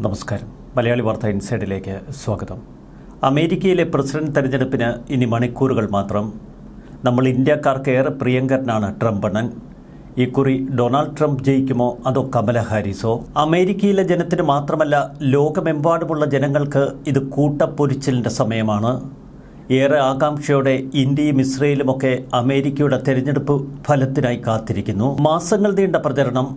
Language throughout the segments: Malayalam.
നമസ്കാരം. മലയാളി വാർത്ത ഇൻസൈഡിലേക്ക് സ്വാഗതം. അമേരിക്കയിലെ പ്രസിഡന്റ് തെരഞ്ഞെടുപ്പിന് ഇനി മണിക്കൂറുകൾ മാത്രം. നമ്മൾ ഇന്ത്യക്കാർക്ക് ഏറെ പ്രിയങ്കരനാണ് ട്രംപ് അണ്ണൻ. ഇക്കുറി ഡൊണാൾഡ് ട്രംപ് ജയിക്കുമോ അതോ കമല ഹാരിസോ? അമേരിക്കയിലെ ജനത്തിന് മാത്രമല്ല, ലോകമെമ്പാടുമുള്ള ജനങ്ങൾക്ക് ഇത് കൂട്ടപ്പൊരിച്ചിലിൻ്റെ സമയമാണ്. ഏറെ ആകാംക്ഷയോടെ ഇന്ത്യയും ഇസ്രയേലുമൊക്കെ അമേരിക്കയുടെ തെരഞ്ഞെടുപ്പ് ഫലത്തിനായി കാത്തിരിക്കുന്നു. മാസങ്ങൾ നീണ്ട പ്രചരണം,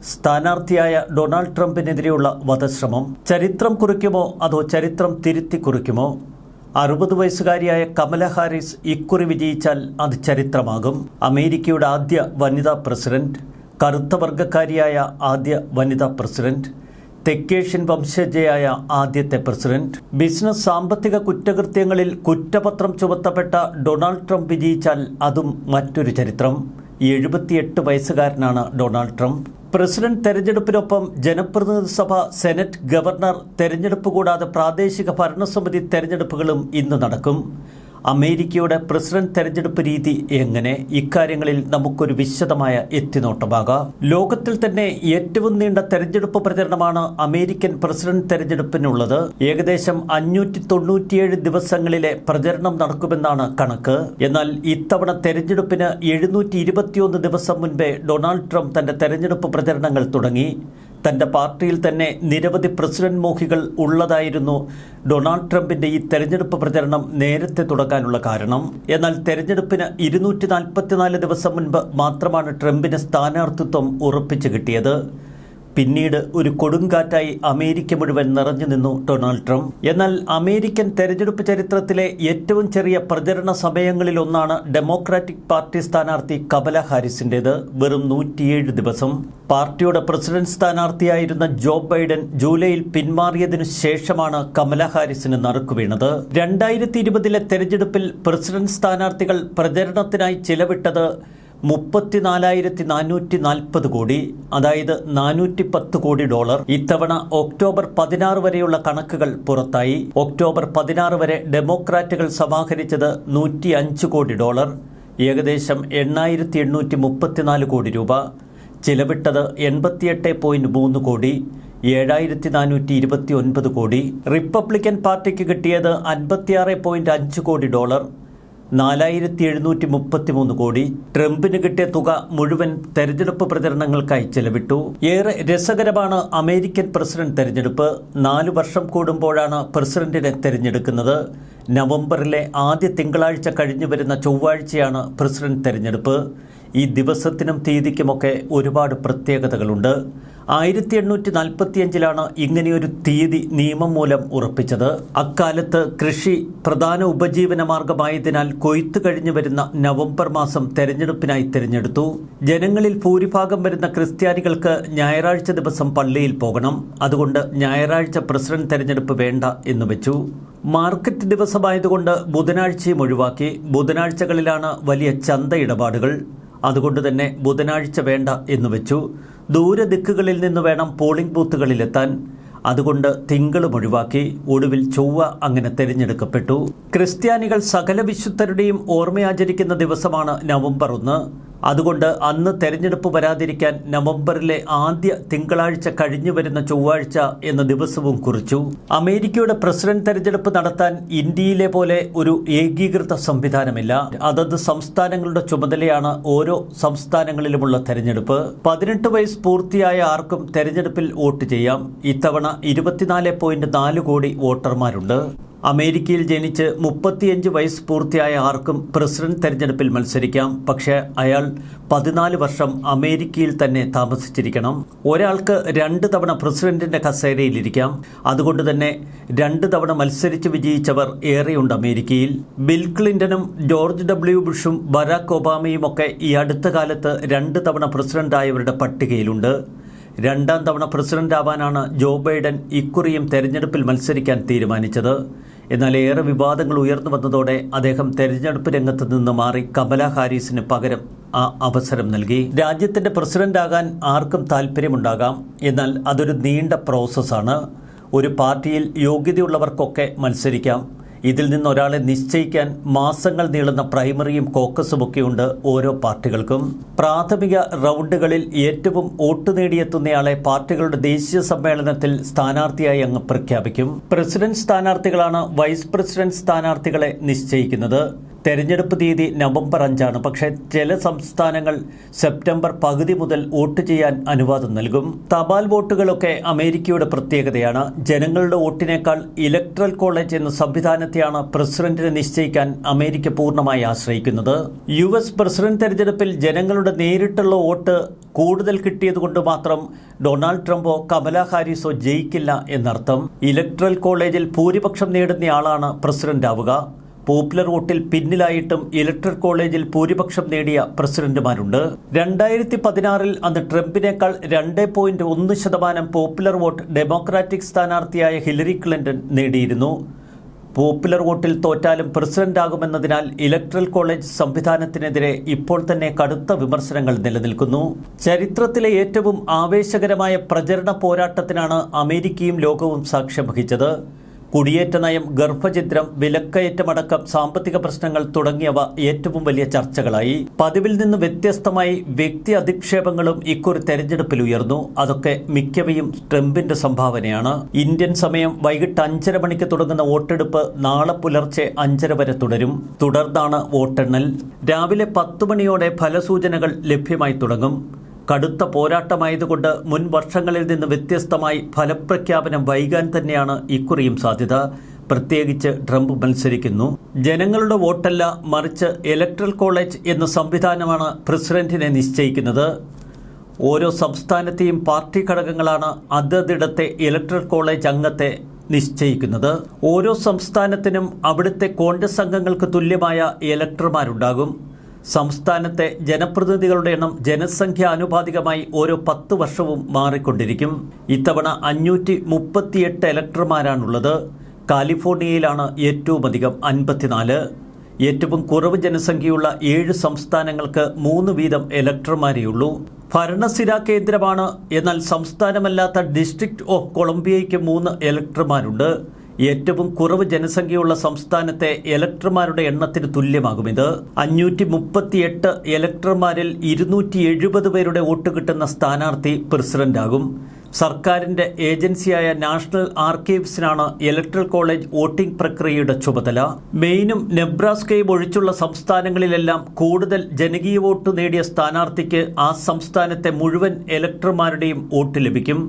സ്ഥാനാർത്ഥിയായ ഡൊണാൾഡ് ട്രംപിനെതിരെയുള്ള വധശ്രമം ചരിത്രം കുറിക്കുമോ അതോ ചരിത്രം തിരുത്തി കുറിക്കുമോ? 60 വയസ്സുകാരിയായ കമല ഹാരിസ് ഇക്കുറി വിജയിച്ചാൽ അത് ചരിത്രമാകും. അമേരിക്കയുടെ ആദ്യ വനിതാ പ്രസിഡന്റ്, കറുത്ത വർഗ്ഗക്കാരിയായ ആദ്യ വനിതാ പ്രസിഡന്റ്, തെക്കേഷ്യൻ വംശജയായ ആദ്യത്തെ പ്രസിഡന്റ്. ബിസിനസ് സാമ്പത്തിക കുറ്റകൃത്യങ്ങളിൽ കുറ്റപത്രം ചുമത്തപ്പെട്ട ഡൊണാൾഡ് ട്രംപ് വിജയിച്ചാൽ അതും മറ്റൊരു ചരിത്രം. 78 വയസ്സുകാരനാണ് ഡൊണാൾഡ് ട്രംപ്. പ്രസിഡന്റ് തെരഞ്ഞെടുപ്പിനൊപ്പം ജനപ്രതിനിധി സഭ, സെനറ്റ്, ഗവർണർ തെരഞ്ഞെടുപ്പ് കൂടാതെ പ്രാദേശിക ഭരണസമിതി തെരഞ്ഞെടുപ്പുകളും ഇന്ന് നടക്കും. അമേരിക്കയുടെ പ്രസിഡന്റ് തെരഞ്ഞെടുപ്പ് രീതി എങ്ങനെ? ഇക്കാര്യങ്ങളിൽ നമുക്കൊരു വിശദമായ എത്തിനോട്ടമാകാം. ലോകത്തിൽ തന്നെ ഏറ്റവും നീണ്ട തെരഞ്ഞെടുപ്പ് പ്രചരണമാണ് അമേരിക്കൻ പ്രസിഡന്റ് തെരഞ്ഞെടുപ്പിനുള്ളത്. ഏകദേശം 597 ദിവസങ്ങളിലെ പ്രചരണം നടക്കുമെന്നാണ് കണക്ക്. എന്നാൽ ഇത്തവണ തെരഞ്ഞെടുപ്പിന് 721 ദിവസം മുൻപേ ഡൊണാൾഡ് ട്രംപ് തന്റെ തെരഞ്ഞെടുപ്പ് പ്രചരണങ്ങൾ തുടങ്ങി. തന്റെ പാർട്ടിയിൽ തന്നെ നിരവധി പ്രസിഡന്റ് മോഹികൾ ഉള്ളതായിരുന്നു ഡൊണാൾഡ് ട്രംപിന്റെ ഈ തെരഞ്ഞെടുപ്പ് പ്രചരണം നേരത്തെ തുടങ്ങാനുള്ള കാരണം. എന്നാൽ തെരഞ്ഞെടുപ്പിന് 244 ദിവസം മുൻപ് മാത്രമാണ് ട്രംപിന് സ്ഥാനാർത്ഥിത്വം ഉറപ്പിച്ചു കിട്ടിയത്. പിന്നീട് ഒരു കൊടുങ്കാറ്റായി അമേരിക്ക മുഴുവൻ നിറഞ്ഞു നിന്നു ഡൊണാൾഡ് ട്രംപ്. എന്നാൽ അമേരിക്കൻ തെരഞ്ഞെടുപ്പ് ചരിത്രത്തിലെ ഏറ്റവും ചെറിയ പ്രചരണ സമയങ്ങളിലൊന്നാണ് ഡെമോക്രാറ്റിക് പാർട്ടി സ്ഥാനാർത്ഥി കമല ഹാരിസിൻ്റേത്. വെറും 107 ദിവസം. പാർട്ടിയുടെ പ്രസിഡന്റ് സ്ഥാനാർത്ഥിയായിരുന്ന ജോ ബൈഡൻ ജൂലൈയിൽ പിന്മാറിയതിനു ശേഷമാണ് കമല ഹാരിസിന് നറുക്കുവീണത്. 2020 തെരഞ്ഞെടുപ്പിൽ പ്രസിഡന്റ് സ്ഥാനാർത്ഥികൾ പ്രചരണത്തിനായി ചിലവിട്ടത് 34,440 കോടി, അതായത് $410 കോടി. ഇത്തവണ ഒക്ടോബർ 16 വരെയുള്ള കണക്കുകൾ പുറത്തായി. ഒക്ടോബർ 16 വരെ ഡെമോക്രാറ്റുകൾ സമാഹരിച്ചത് $105 കോടി, ഏകദേശം 8,834 കോടി രൂപ. ചിലവിട്ടത് 88.3 കോടി, 7,429 കോടി. റിപ്പബ്ലിക്കൻ പാർട്ടിക്ക് കിട്ടിയത് 56.5 കോടി, $4,733 കോടി. ട്രംപിന് കിട്ടിയ തുക മുഴുവൻ തെരഞ്ഞെടുപ്പ് പ്രചരണങ്ങൾക്കായി ചെലവിട്ടു. ഏറെ രസകരമാണ് അമേരിക്കൻ പ്രസിഡന്റ് തെരഞ്ഞെടുപ്പ്. 4 വർഷം കൂടുമ്പോഴാണ് പ്രസിഡന്റിനെ തെരഞ്ഞെടുക്കുന്നത്. നവംബറിലെ ആദ്യ തിങ്കളാഴ്ച കഴിഞ്ഞു വരുന്ന ചൊവ്വാഴ്ചയാണ് പ്രസിഡന്റ് തെരഞ്ഞെടുപ്പ്. ഈ ദിവസത്തിനും തീയതിക്കുമൊക്കെ ഒരുപാട് പ്രത്യേകതകളുണ്ട്. 1845 ഇങ്ങനെയൊരു തീയതി നിയമം മൂലം ഉറപ്പിച്ചത്. അക്കാലത്ത് കൃഷി പ്രധാന ഉപജീവന മാർഗമായതിനാൽ കൊയ്ത്ത് കഴിഞ്ഞു വരുന്ന നവംബർ മാസം തെരഞ്ഞെടുപ്പിനായി തിരഞ്ഞെടുത്തു. ജനങ്ങളിൽ ഭൂരിഭാഗം വരുന്ന ക്രിസ്ത്യാനികൾക്ക് ഞായറാഴ്ച ദിവസം പള്ളിയിൽ പോകണം. അതുകൊണ്ട് ഞായറാഴ്ച പ്രസിഡന്റ് തെരഞ്ഞെടുപ്പ് വേണ്ട എന്ന് വെച്ചു. മാർക്കറ്റ് ദിവസമായതുകൊണ്ട് ബുധനാഴ്ചയും ഒഴിവാക്കി. ബുധനാഴ്ചകളിലാണ് വലിയ ചന്ത ഇടപാടുകൾ. അതുകൊണ്ട് തന്നെ ബുധനാഴ്ച വേണ്ട എന്ന് വെച്ചു. ദൂരദിക്കുകളിൽ നിന്ന് വേണം പോളിംഗ് ബൂത്തുകളിലെത്താൻ. അതുകൊണ്ട് തിങ്കളും ഒഴിവാക്കി. ഒടുവിൽ ചൊവ്വ അങ്ങനെ തിരഞ്ഞെടുക്കപ്പെട്ടു. ക്രിസ്ത്യാനികൾ സകല വിശുദ്ധരുടെയും ഓർമ്മയാചരിക്കുന്ന ദിവസമാണ് നവംബർ 1. അതുകൊണ്ട് അന്ന് തെരഞ്ഞെടുപ്പ് വരാതിരിക്കാൻ നവംബറിലെ ആദ്യ തിങ്കളാഴ്ച കഴിഞ്ഞു വരുന്ന ചൊവ്വാഴ്ച എന്ന ദിവസവും കുറിച്ചു. അമേരിക്കയുടെ പ്രസിഡന്റ് തെരഞ്ഞെടുപ്പ് നടത്താൻ ഇന്ത്യയിലെ പോലെ ഒരു ഏകീകൃത സംവിധാനമില്ല. അതത് സംസ്ഥാനങ്ങളുടെ ചുമതലയാണ് ഓരോ സംസ്ഥാനങ്ങളിലുമുള്ള തെരഞ്ഞെടുപ്പ്. 18 വയസ്സ് പൂർത്തിയായ ആർക്കും തെരഞ്ഞെടുപ്പിൽ വോട്ട് ചെയ്യാം. ഇത്തവണ 24.4 കോടി വോട്ടർമാരുണ്ട്. അമേരിക്കയിൽ ജനിച്ച് 35 വയസ്സ് പൂർത്തിയായ ആർക്കും പ്രസിഡന്റ് തെരഞ്ഞെടുപ്പിൽ മത്സരിക്കാം. പക്ഷേ അയാൾ 14 വർഷം അമേരിക്കയിൽ തന്നെ താമസിച്ചിരിക്കണം. ഒരാൾക്ക് 2 തവണ പ്രസിഡന്റിന്റെ കസേരയിലിരിക്കാം. അതുകൊണ്ട് തന്നെ 2 തവണ മത്സരിച്ച് വിജയിച്ചവർ ഏറെയുണ്ട് അമേരിക്കയിൽ. ബിൽ ക്ലിന്റണും ജോർജ് W. ബുഷും ബരാക് ഒബാമയും ഒക്കെ ഈ അടുത്ത കാലത്ത് 2 തവണ പ്രസിഡന്റായവരുടെ പട്ടികയിലുണ്ട്. 2ാം തവണ പ്രസിഡന്റ് ആവാനാണ് ജോ ബൈഡൻ ഇക്കുറിയും തെരഞ്ഞെടുപ്പിൽ മത്സരിക്കാൻ തീരുമാനിച്ചത്. എന്നാൽ ഏറെ വിവാദങ്ങൾ ഉയർന്നു വന്നതോടെ അദ്ദേഹം തെരഞ്ഞെടുപ്പ് രംഗത്ത് നിന്ന് മാറി കമല ഹാരിസിന് പകരം ആ അവസരം നൽകി. രാജ്യത്തിന്റെ പ്രസിഡന്റ് ആകാൻ ആർക്കും താല്പര്യമുണ്ടാകാം. എന്നാൽ അതൊരു നീണ്ട പ്രോസസ്സാണ്. ഒരു പാർട്ടിയിൽ യോഗ്യതയുള്ളവർക്കൊക്കെ മത്സരിക്കാം. ഇതിൽ നിന്ന് ഒരാളെ നിശ്ചയിക്കാൻ മാസങ്ങൾ നീളുന്ന പ്രൈമറിയും കോക്കസുമൊക്കെയുണ്ട് ഓരോ പാർട്ടികൾക്കും. പ്രാഥമിക റൗണ്ടുകളിൽ ഏറ്റവും വോട്ട് നേടിയെത്തുന്നയാളെ പാർട്ടികളുടെ ദേശീയ സമ്മേളനത്തിൽ സ്ഥാനാർത്ഥിയായി അങ്ങ് പ്രഖ്യാപിക്കും. പ്രസിഡന്റ് സ്ഥാനാർത്ഥികളാണ് വൈസ് പ്രസിഡന്റ് സ്ഥാനാർത്ഥികളെ നിശ്ചയിക്കുന്നത്. തെരഞ്ഞെടുപ്പ് തീയതി നവംബർ 5 പക്ഷേ ചില സംസ്ഥാനങ്ങൾ സെപ്റ്റംബർ പകുതി മുതൽ വോട്ട് ചെയ്യാൻ അനുവാദം നൽകും. തപാൽ വോട്ടുകളൊക്കെ അമേരിക്കയുടെ പ്രത്യേകതയാണ്. ജനങ്ങളുടെ വോട്ടിനേക്കാൾ ഇലക്ട്രൽ കോളേജ് എന്ന സംവിധാനത്തെയാണ് പ്രസിഡന്റിനെ നിശ്ചയിക്കാൻ അമേരിക്ക പൂർണ്ണമായി ആശ്രയിക്കുന്നത്. US പ്രസിഡന്റ് തെരഞ്ഞെടുപ്പിൽ ജനങ്ങളുടെ നേരിട്ടുള്ള വോട്ട് കൂടുതൽ കിട്ടിയതുകൊണ്ട് മാത്രം ഡൊണാൾഡ് ട്രംപോ കമലാ ഹാരിസോ ജയിക്കില്ല എന്നർത്ഥം. ഇലക്ട്രൽ കോളേജിൽ ഭൂരിപക്ഷം നേടുന്നയാളാണ് പ്രസിഡന്റ് ആവുക. പോപ്പുലർ വോട്ടിൽ പിന്നിലായിട്ടും ഇലക്ട്രൽ കോളേജിൽ ഭൂരിപക്ഷം നേടിയ പ്രസിഡന്റുമാരുണ്ട്. 2016 അന്ന് ട്രംപിനേക്കാൾ 2.1% പോപ്പുലർ വോട്ട് ഡെമോക്രാറ്റിക് സ്ഥാനാർത്ഥിയായ ഹിലരി ക്ലിന്റൺ നേടിയിരുന്നു. പോപ്പുലർ വോട്ടിൽ തോറ്റാലും പ്രസിഡന്റാകുമെന്നതിനാൽ ഇലക്ട്രൽ കോളേജ് സംവിധാനത്തിനെതിരെ ഇപ്പോൾ തന്നെ കടുത്ത വിമർശനങ്ങൾ നിലനിൽക്കുന്നു. ചരിത്രത്തിലെ ഏറ്റവും ആവേശകരമായ പ്രചരണ പോരാട്ടത്തിനാണ് അമേരിക്കയും ലോകവും സാക്ഷ്യം വഹിച്ചത്. കുടിയേറ്റ നയം, ഗർഭഛിദ്രം, വിലക്കയറ്റമടക്കം സാമ്പത്തിക പ്രശ്നങ്ങൾ തുടങ്ങിയവ ഏറ്റവും വലിയ ചർച്ചകളായി. പതിവിൽ നിന്ന് വ്യത്യസ്തമായി വ്യക്തി അധിക്ഷേപങ്ങളും ഇക്കുറി തെരഞ്ഞെടുപ്പിൽ ഉയർന്നു. അതൊക്കെ മിക്കവയും ട്രംപിന്റെ സംഭാവനയാണ്. ഇന്ത്യൻ സമയം വൈകിട്ട് 5:30 മണിക്ക് തുടങ്ങുന്ന വോട്ടെടുപ്പ് നാളെ പുലർച്ചെ 5:30 വരെ തുടരും. തുടർന്നാണ് വോട്ടെണ്ണൽ. രാവിലെ 10 മണിയോടെ ഫലസൂചനകൾ ലഭ്യമായി തുടങ്ങും. കടുത്ത പോരാട്ടമായതുകൊണ്ട് മുൻ വർഷങ്ങളിൽ നിന്ന് വ്യത്യസ്തമായി ഫലപ്രഖ്യാപനം വൈകാൻ തന്നെയാണ് ഇക്കുറിയും സാധ്യത. പ്രത്യേകിച്ച് ട്രംപ് മത്സരിക്കുന്നു. ജനങ്ങളുടെ വോട്ടല്ല, മറിച്ച് ഇലക്ട്രൽ കോളേജ് എന്ന സംവിധാനമാണ് പ്രസിഡന്റിനെ നിശ്ചയിക്കുന്നത്. ഓരോ സംസ്ഥാനത്തെയും പാർട്ടി ഘടകങ്ങളാണ് അതതിടത്തെ ഇലക്ട്രൽ കോളേജ് അംഗത്തെ നിശ്ചയിക്കുന്നത്. ഓരോ സംസ്ഥാനത്തിനും അവിടുത്തെ കോൺഗ്രസ് അംഗങ്ങൾക്ക് തുല്യമായ ഇലക്ടർമാരുണ്ടാകും. സംസ്ഥാനത്തെ ജനപ്രതിനിധികളുടെ എണ്ണം ജനസംഖ്യാനുപാതികമായി ഓരോ 10 വർഷവും മാറിക്കൊണ്ടിരിക്കും. ഇത്തവണ 538 ഇലക്ടർമാരാണുള്ളത്. കാലിഫോർണിയയിലാണ് ഏറ്റവും അധികം, 54. ഏറ്റവും കുറവ് ജനസംഖ്യയുള്ള 7 സംസ്ഥാനങ്ങൾക്ക് 3 വീതം ഇലക്ടർമാരെയുള്ളൂ. ഭരണസിരാ കേന്ദ്രമാണ്. എന്നാൽ സംസ്ഥാനമല്ലാത്ത ഡിസ്ട്രിക്ട് ഓഫ് കൊളംബിയയ്ക്ക് 3 ഇലക്ടർമാരുണ്ട്. ഏറ്റവും കുറവ് ജനസംഖ്യയുള്ള സംസ്ഥാനത്തെ ഇലക്ടർമാരുടെ എണ്ണത്തിന് തുല്യമാകുമിത്. 538 ഇലക്ടർമാരിൽ 270 പേരുടെ വോട്ട് കിട്ടുന്ന സ്ഥാനാർത്ഥി പ്രസിഡന്റാകും. സർക്കാരിന്റെ ഏജൻസിയായ നാഷണൽ ആർക്കൈവ്സിനാണ് ഇലക്ട്രൽ കോളേജ് വോട്ടിംഗ് പ്രക്രിയയുടെ ചുമതല. മെയിനും നെബ്രാസ്കയും ഒഴിച്ചുള്ള സംസ്ഥാനങ്ങളിലെല്ലാം കൂടുതൽ ജനകീയ വോട്ട് നേടിയ സ്ഥാനാർത്ഥിക്ക് ആ സംസ്ഥാനത്തെ മുഴുവൻ ഇലക്ടർമാരുടെയും വോട്ട് ലഭിക്കും.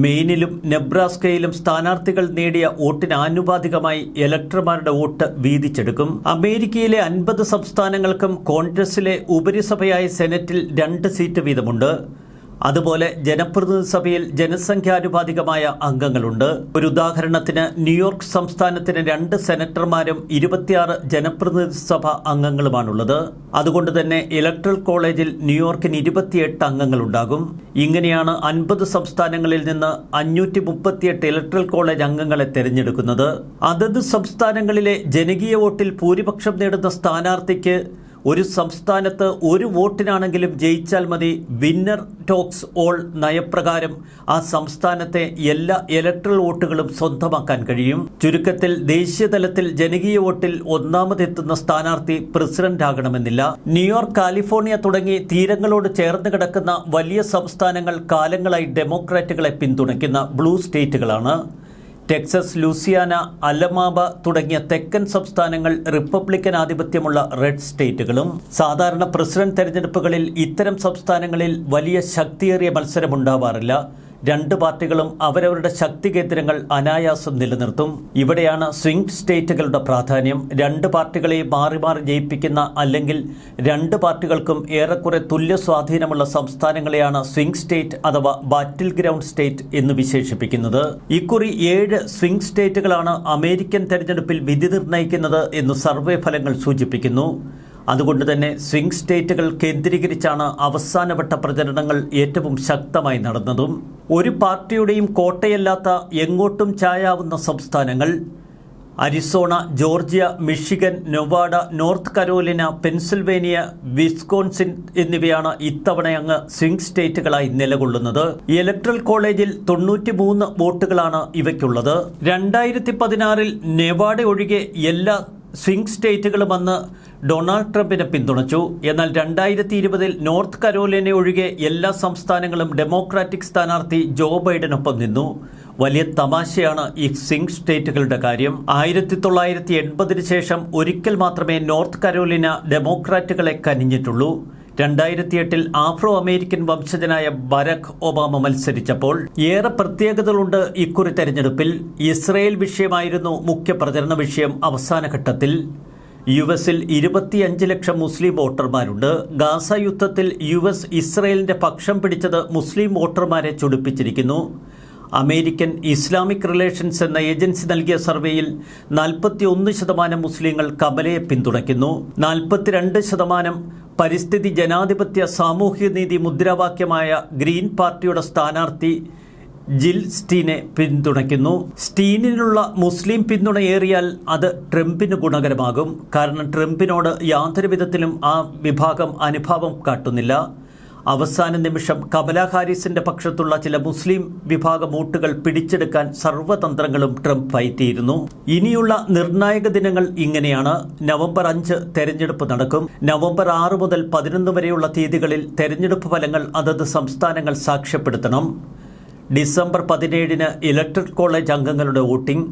മെയിനിലും നെബ്രാസ്കയിലും സ്ഥാനാർത്ഥികൾ നേടിയ വോട്ടിന് ആനുപാതികമായി ഇലക്ടർമാരുടെ വോട്ട് വീതിച്ചെടുക്കും. അമേരിക്കയിലെ 50 സംസ്ഥാനങ്ങൾക്കും കോൺഗ്രസിലെ ഉപരിസഭയായ സെനറ്റിൽ 2 സീറ്റ് വീതമുണ്ട്. അതുപോലെ ജനപ്രതിനിധി സഭയിൽ ജനസംഖ്യാനുപാതികമായ അംഗങ്ങളുണ്ട്. ഒരു ഉദാഹരണത്തിന് ന്യൂയോർക്ക് സംസ്ഥാനത്തിന് 2 സെനറ്റർമാരും 26 ജനപ്രതിനിധി സഭ അംഗങ്ങളുമാണുള്ളത്. അതുകൊണ്ട് തന്നെ ഇലക്ട്രൽ കോളേജിൽ ന്യൂയോർക്കിന് 28 അംഗങ്ങളുണ്ടാകും. ഇങ്ങനെയാണ് 50 സംസ്ഥാനങ്ങളിൽ നിന്ന് 538 ഇലക്ട്രൽ കോളേജ് അംഗങ്ങളെ തെരഞ്ഞെടുക്കുന്നത്. അതത് സംസ്ഥാനങ്ങളിലെ ജനകീയ വോട്ടിൽ ഭൂരിപക്ഷം നേടുന്ന സ്ഥാനാർത്ഥിക്ക് ഒരു സംസ്ഥാനത്ത് 1 വോട്ടിനാണെങ്കിലും ജയിച്ചാൽ മതി. വിന്നർ ടോക്സ് ഓൾ നയപ്രകാരം ആ സംസ്ഥാനത്തെ എല്ലാ ഇലക്ട്രൽ വോട്ടുകളും സ്വന്തമാക്കാൻ കഴിയും. ചുരുക്കത്തിൽ ദേശീയ തലത്തിൽ ജനകീയ വോട്ടിൽ ഒന്നാമതെത്തുന്ന സ്ഥാനാർത്ഥി പ്രസിഡന്റ് ആകണമെന്നില്ല. ന്യൂയോർക്ക്, കാലിഫോർണിയ തുടങ്ങി തീരങ്ങളോട് ചേർന്ന് കിടക്കുന്ന വലിയ സംസ്ഥാനങ്ങൾ കാലങ്ങളായി ഡെമോക്രാറ്റുകളെ പിന്തുണയ്ക്കുന്ന ബ്ലൂ സ്റ്റേറ്റുകളാണ്. ടെക്സസ്, ലൂസിയാന, അലമാബ തുടങ്ങിയ തെക്കൻ സംസ്ഥാനങ്ങൾ റിപ്പബ്ലിക്കൻ ആധിപത്യമുള്ള റെഡ് സ്റ്റേറ്റുകളും. സാധാരണ പ്രസിഡന്റ് തെരഞ്ഞെടുപ്പുകളിൽ ഇത്തരം സംസ്ഥാനങ്ങളിൽ വലിയ ശക്തിയേറിയ മത്സരമുണ്ടാവാറില്ല. 2 പാർട്ടികളും അവരവരുടെ ശക്തി കേന്ദ്രങ്ങൾ അനായാസം നിലനിർത്തും. ഇവിടെയാണ് സ്വിംഗ് സ്റ്റേറ്റുകളുടെ പ്രാധാന്യം. 2 പാർട്ടികളെയും മാറി മാറി ജയിപ്പിക്കുന്ന അല്ലെങ്കിൽ 2 പാർട്ടികൾക്കും ഏറെക്കുറെ തുല്യ സ്വാധീനമുള്ള സംസ്ഥാനങ്ങളെയാണ് സ്വിംഗ് സ്റ്റേറ്റ് അഥവാ ബാറ്റിൽ ഗ്രൗണ്ട് സ്റ്റേറ്റ് എന്ന് വിശേഷിപ്പിക്കുന്നത്. ഇക്കുറി 7 സ്വിംഗ് സ്റ്റേറ്റുകളാണ് അമേരിക്കൻ തെരഞ്ഞെടുപ്പിൽ വിധി നിർണ്ണയിക്കുന്നത് എന്ന് സർവേ ഫലങ്ങൾ സൂചിപ്പിക്കുന്നു. അതുകൊണ്ട് തന്നെ സ്വിംഗ് സ്റ്റേറ്റുകൾ കേന്ദ്രീകരിച്ചാണ് അവസാനവട്ട പ്രചരണങ്ങൾ ഏറ്റവും ശക്തമായി നടന്നതും. ഒരു പാർട്ടിയുടെയും കോട്ടയല്ലാത്ത എങ്ങോട്ടും ചായാവുന്ന സംസ്ഥാനങ്ങൾ. Arizona, Georgia, Michigan, Nevada, North Carolina, Pennsylvania, Wisconsin എന്നിവയാണ് ഇത്തവണയങ്ങ് സ്വിംഗ് സ്റ്റേറ്റുകളായി നിലകൊള്ളുന്നത്. ഇലക്ട്രൽ കോളേജിൽ 93 വോട്ടുകളാണ് ഇവയ്ക്കുള്ളത്. 2016 നെവാഡ ഒഴികെ എല്ലാ സ്വിംഗ് സ്റ്റേറ്റുകളും അന്ന് ഡൊണാൾഡ് ട്രംപിനെ പിന്തുണച്ചു. എന്നാൽ 2020 നോർത്ത് കരോലിന ഒഴികെ എല്ലാ സംസ്ഥാനങ്ങളും ഡെമോക്രാറ്റിക് സ്ഥാനാർത്ഥി ജോ ബൈഡനൊപ്പം നിന്നു. വലിയ തമാശയാണ് ഈ സ്വിംഗ് സ്റ്റേറ്റുകളുടെ കാര്യം. 1980 ശേഷം ഒരിക്കൽ മാത്രമേ നോർത്ത് കരോലിന ഡെമോക്രാറ്റുകളെ കനിഞ്ഞിട്ടുള്ളൂ. 2008 ആഫ്രോ അമേരിക്കൻ വംശജനായ ബരാക് ഒബാമ മത്സരിച്ചപ്പോൾ. ഏറെ പ്രത്യേകതകളുണ്ട് ഇക്കുറി തെരഞ്ഞെടുപ്പിൽ. ഇസ്രയേൽ വിഷയമായിരുന്നു മുഖ്യ പ്രചരണ വിഷയം. അവസാന ഘട്ടത്തിൽ US-ൽ 25 ലക്ഷം മുസ്ലിം വോട്ടർമാരുണ്ട്. ഗാസ യുദ്ധത്തിൽ US ഇസ്രയേലിന്റെ പക്ഷം പിടിച്ചത് മുസ്ലിം വോട്ടർമാരെ ചൊടിപ്പിച്ചിരിക്കുന്നു. അമേരിക്കൻ ഇസ്ലാമിക് റിലേഷൻസ് എന്ന ഏജൻസി നൽകിയ സർവേയിൽ 41% മുസ്ലിങ്ങൾ കമലയെ പിന്തുണയ്ക്കുന്നു. 42% പരിസ്ഥിതി, ജനാധിപത്യ, സാമൂഹ്യനീതി മുദ്രാവാക്യമായ ഗ്രീൻ പാർട്ടിയുടെ സ്ഥാനാർത്ഥി ജിൽ സ്റ്റീനെ പിന്തുണയ്ക്കുന്നു. സ്റ്റീനിനുള്ള മുസ്ലിം പിന്തുണ ഏറിയാൽ അത് ട്രംപിന് ഗുണകരമാകും. കാരണം ട്രംപിനോട് യാതൊരു വിധത്തിലും ആ വിഭാഗം അനുഭാവം കാട്ടുന്നില്ല. അവസാന നിമിഷം കമലാ ഹാരിസിന്റെ പക്ഷത്തുള്ള ചില മുസ്ലിം വിഭാഗ വോട്ടുകൾ പിടിച്ചെടുക്കാൻ സർവ്വതന്ത്രങ്ങളും ട്രംപ് പയറ്റിയിരുന്നു. ഇനിയുള്ള നിർണായക ദിനങ്ങൾ ഇങ്ങനെയാണ്. നവംബർ 5 തെരഞ്ഞെടുപ്പ് നടക്കും. നവംബർ 6 മുതൽ 11 വരെയുള്ള തീയതികളിൽ തെരഞ്ഞെടുപ്പ് ഫലങ്ങൾ അതത് സംസ്ഥാനങ്ങൾ സാക്ഷ്യപ്പെടുത്തണം. ഡിസംബർ 17 ഇലക്ട്രൽ കോളേജ് അംഗങ്ങളുടെ വോട്ടിംഗ്.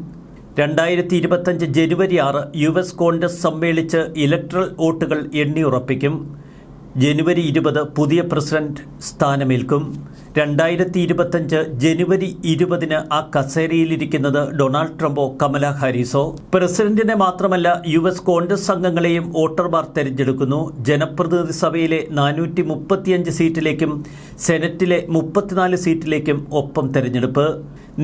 2025 ജനുവരി 6 US കോൺഗ്രസ് സമ്മേളിച്ച് ഇലക്ട്രൽ വോട്ടുകൾ എണ്ണിയുറപ്പിക്കും. ജനുവരി 20 പുതിയ പ്രസിഡന്റ് സ്ഥാനമേൽക്കും. 2025 ജനുവരി 20 ആ കസേരയിലിരിക്കുന്നത് ഡൊണാൾഡ് ട്രംപോ കമലാ ഹാരിസോ. പ്രസിഡന്റിനെ മാത്രമല്ല US കോൺഗ്രസ് അംഗങ്ങളെയും വോട്ടർമാർ തെരഞ്ഞെടുക്കുന്നു. ജനപ്രതിനിധി സഭയിലെ 435 സീറ്റിലേക്കും സെനറ്റിലെ 34 സീറ്റിലേക്കും ഒപ്പം തെരഞ്ഞെടുപ്പ്.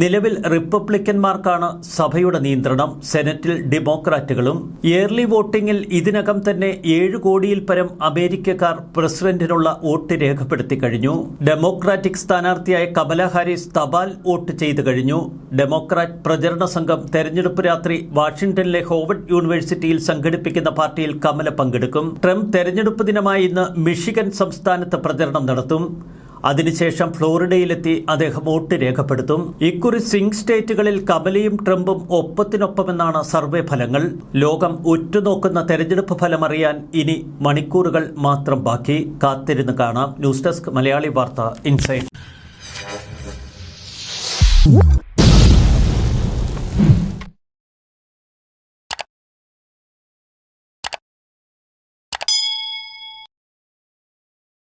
നിലവിൽ റിപ്പബ്ലിക്കന്മാർക്കാണ് സഭയുടെ നിയന്ത്രണം, സെനറ്റിൽ ഡെമോക്രാറ്റുകളും. ഏർലി വോട്ടിംഗിൽ ഇതിനകം തന്നെ 7 കോടിയിൽ പരം അമേരിക്കക്കാർ പ്രസിഡന്റിനുള്ള വോട്ട് രേഖപ്പെടുത്തി കഴിഞ്ഞു. ഡെമോക്രാറ്റിക് സ്ഥാനാർത്ഥിയായ കമലാ ഹാരിസ് തപാൽ വോട്ട് ചെയ്തു കഴിഞ്ഞു. ഡെമോക്രാറ്റ് പ്രചരണ സംഘം തെരഞ്ഞെടുപ്പ് രാത്രി വാഷിംഗ്ടണിലെ ഹോവാർഡ് യൂണിവേഴ്സിറ്റിയിൽ സംഘടിപ്പിക്കുന്ന പാർട്ടിയിൽ കമല പങ്കെടുക്കും. ട്രംപ് തെരഞ്ഞെടുപ്പ് ദിനമായി ഇന്ന് മിഷിഗൻ സംസ്ഥാനത്ത് പ്രചരണം നടത്തും. അതിനുശേഷം ഫ്ലോറിഡയിലെത്തി അദ്ദേഹം വോട്ട് രേഖപ്പെടുത്തും. ഇക്കുറി സ്വിംഗ് സ്റ്റേറ്റുകളിൽ കമലയും ട്രംപും ഒപ്പത്തിനൊപ്പമെന്നാണ് സർവേ ഫലങ്ങൾ. ലോകം ഉറ്റുനോക്കുന്ന തെരഞ്ഞെടുപ്പ് ഫലം അറിയാൻ ഇനി മണിക്കൂറുകൾ മാത്രം ബാക്കി. കാത്തിരുന്ന് കാണാം. ന്യൂസ് ഡെസ്ക് മലയാളി വാർത്ത ഇൻസൈറ്റ്.